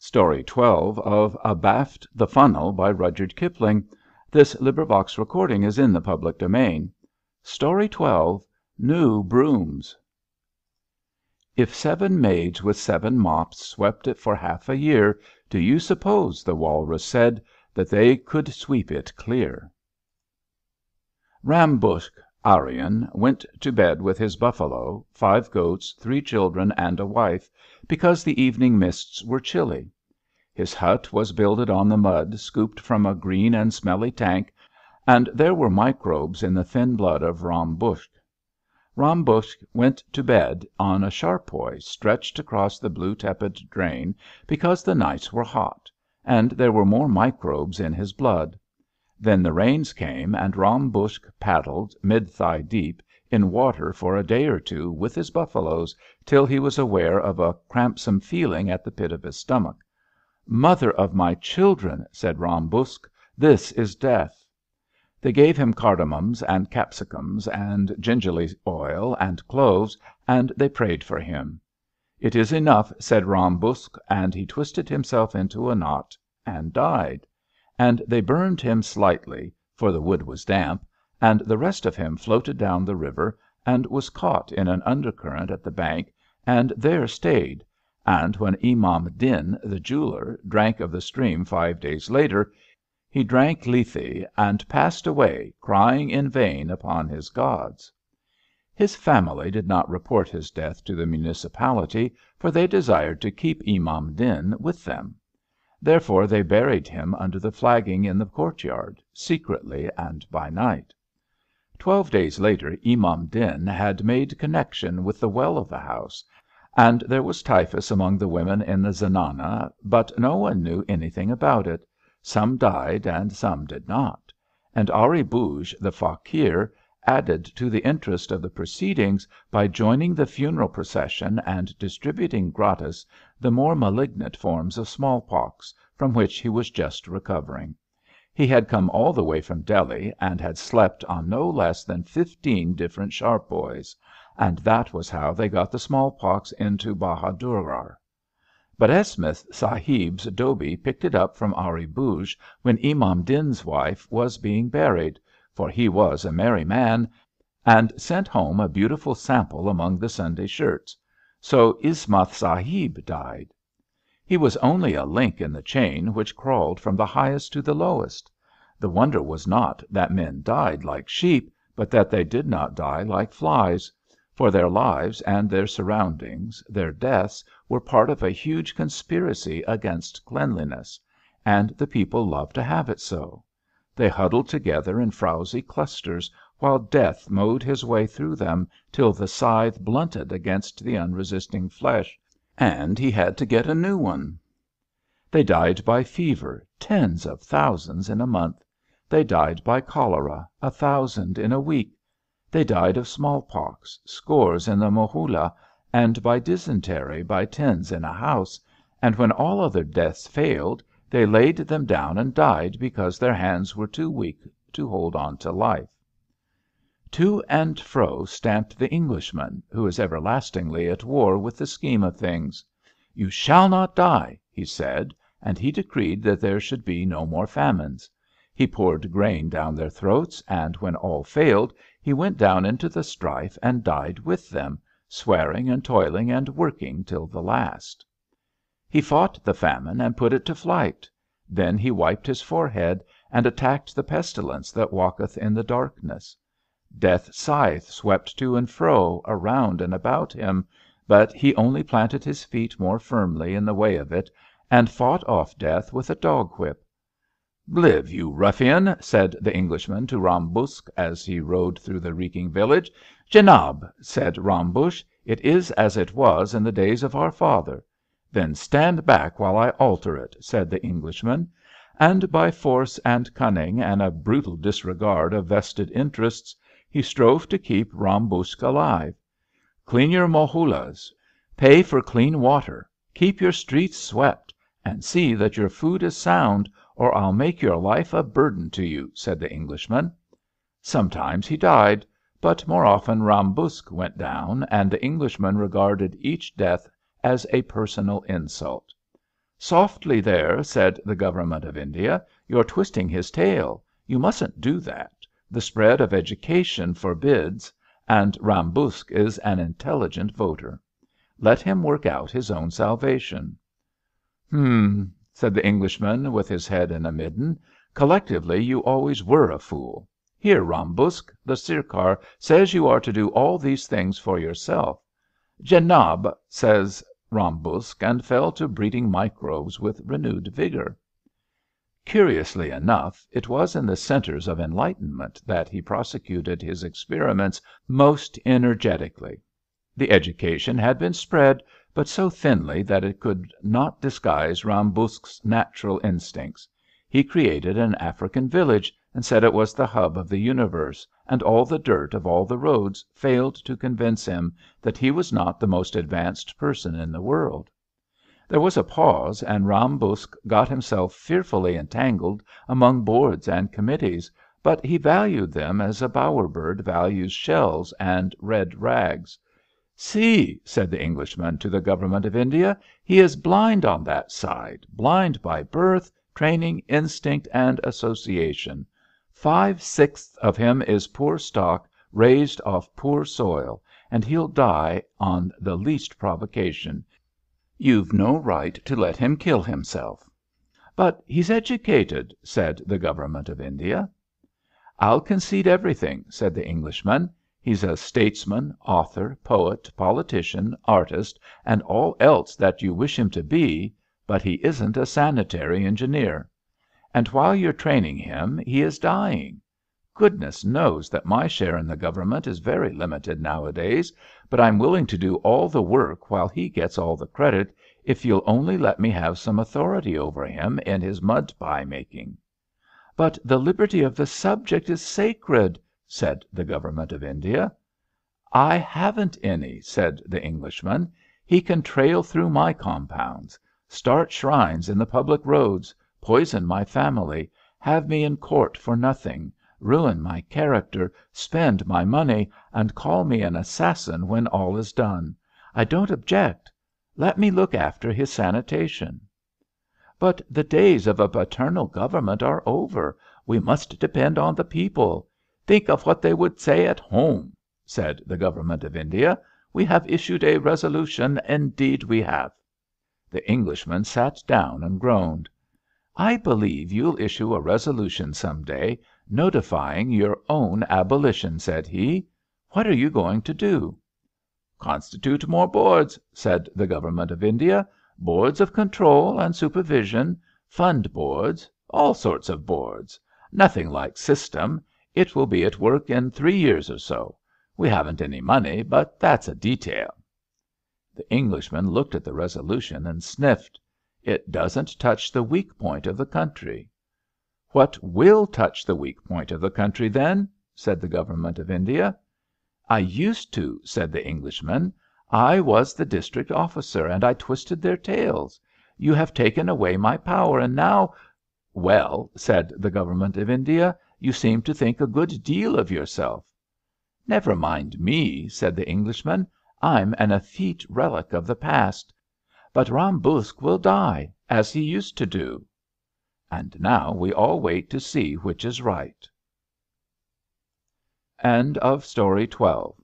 Story 12 of Abaft the Funnel by Rudyard Kipling. Recording is in the public domain. Story 12, New Brooms. If 7 maids with 7 mops swept it for half a year, do you suppose, the walrus said, that they could sweep it clear? Ram Buksh, Aryan, went to bed with his buffalo, 5 goats, 3 children, and a wife, because the evening mists were chilly. His hut was builded on the mud scooped from a green and smelly tank, and there were microbes in the thin blood of Ram Buksh. Ram Buksh went to bed on a charpoy stretched across the blue tepid drain because the nights were hot, and there were more microbes in his blood. Then the rains came, and Ram Buksh paddled, mid-thigh deep, in water for a day or two with his buffaloes, till he was aware of a crampsome feeling at the pit of his stomach. "Mother of my children," said Ram Buksh, "this is death." They gave him cardamoms and capsicums and gingerly oil and cloves, and they prayed for him. "It is enough," said Ram Buksh, and he twisted himself into a knot and died. And they burned him slightly, for the wood was damp, and the rest of him floated down the river and was caught in an undercurrent at the bank, and there stayed. And when Imam Din, the jeweler, drank of the stream 5 days later, he drank lethe and passed away, crying in vain upon his gods. His family did not report his death to the municipality, for they desired to keep Imam Din with them. Therefore they buried him under the flagging in the courtyard, secretly and by night. 12 days later Imam Din had made connection with the well of the house, and there was typhus among the women in the zenana, but no one knew anything about it. Some died and some did not. And Ari Bouge, the fakir, added to the interest of the proceedings by joining the funeral procession and distributing gratis the more malignant forms of smallpox, from which he was just recovering. He had come all the way from Delhi, and had slept on no less than 15 different charpoys, and that was how they got the smallpox into Bahadurgarh. But Esmith Sahib's dhobi picked it up from Ari Bouge when Imam Din's wife was being buried, for he was a merry man, and sent home a beautiful sample among the Sunday shirts. So Ismath Sahib died. He was only a link in the chain which crawled from the highest to the lowest. The wonder was not that men died like sheep, but that they did not die like flies. For their lives and their surroundings, their deaths, were part of a huge conspiracy against cleanliness, and the people loved to have it so. They huddled together in frowsy clusters, while death mowed his way through them till the scythe blunted against the unresisting flesh, and he had to get a new one. They died by fever, tens of thousands in a month. They died by cholera, 1,000 in a week. They died of smallpox, scores in the Mohula, and by dysentery by tens in a house, and when all other deaths failed, they laid them down and died because their hands were too weak to hold on to life. To and fro stamped the Englishman, who is everlastingly at war with the scheme of things. "You shall not die," he said, and he decreed that there should be no more famines. He poured grain down their throats, and when all failed, he went down into the strife and died with them, swearing and toiling and working till the last. He fought the famine and put it to flight. Then he wiped his forehead, and attacked the pestilence that walketh in the darkness. Death's scythe swept to and fro, around and about him, but he only planted his feet more firmly in the way of it, and fought off death with a dog whip. "Live, you ruffian," said the Englishman to Ram Buksh as he rode through the reeking village. "Janaab," said Ram Buksh, "it is as it was in the days of our father." "Then stand back while I alter it," said the Englishman. And by force and cunning and a brutal disregard of vested interests, he strove to keep Ram Buksh alive. "Clean your mohulas, pay for clean water, keep your streets swept, and see that your food is sound, or I'll make your life a burden to you," said the Englishman. Sometimes he died, but more often Ram Buksh went down, and the Englishman regarded each death as a personal insult. "Softly there," said the Government of India. "You're twisting his tail. You mustn't do that. The spread of education forbids, and Ram Buksh is an intelligent voter. Let him work out his own salvation." "H'm," said the Englishman, with his head in a midden. "Collectively you always were a fool. Here, Ram Buksh, the Sirkar says you are to do all these things for yourself." "Janaab," says Ram Buksh, and fell to breeding microbes with renewed vigour. Curiously enough, it was in the centres of enlightenment that he prosecuted his experiments most energetically. The education had been spread, but so thinly that it could not disguise Ram Buksh's natural instincts. He created an African village, and said it was the hub of the universe, and all the dirt of all the roads failed to convince him that he was not the most advanced person in the world. There was a pause, and Ram Buksh got himself fearfully entangled among boards and committees, but he valued them as a bower bird values shells and red rags. "See," said the Englishman to the Government of India, "he is blind on that side, blind by birth, training, instinct, and association. 5/6 of him is poor stock raised off poor soil, and he'll die on the least provocation. You've no right to let him kill himself." "But he's educated," said the Government of India. "I'll concede everything," said the Englishman. "He's a statesman, author, poet, politician, artist, and all else that you wish him to be, but he isn't a sanitary engineer. And while you're training him he is dying. Goodness knows that my share in the Government is very limited nowadays, but I'm willing to do all the work while he gets all the credit, if you'll only let me have some authority over him in his mud pie making." "But the liberty of the subject is sacred," said the Government of India. "I haven't any," said the Englishman. "He can trail through my compounds, start shrines in the public roads, poison my family, have me in court for nothing, ruin my character, spend my money, and call me an assassin when all is done. I don't object. Let me look after his sanitation." "But the days of a paternal government are over. We must depend on the people. Think of what they would say at home," said the Government of India. "We have issued a resolution, indeed we have." The Englishman sat down and groaned. "I believe you'll issue a resolution some day notifying your own abolition," said he. "What are you going to do?" "Constitute more boards," said the Government of India. "Boards of control and supervision, fund boards, all sorts of boards. Nothing like system. It will be at work in 3 years or so. We haven't any money, but that's a detail." The Englishman looked at the resolution and sniffed. "It doesn't touch the weak point of the country." "What will touch the weak point of the country, then?" said the Government of India. "I used to," said the Englishman. "I was the district officer, and I twisted their tails. You have taken away my power, and now—" "Well," said the Government of India, "you seem to think a good deal of yourself." "Never mind me," said the Englishman. "I'm an effete relic of the past. But Ram Buksh will die, as he used to do." And now we all wait to see which is right. Story 13.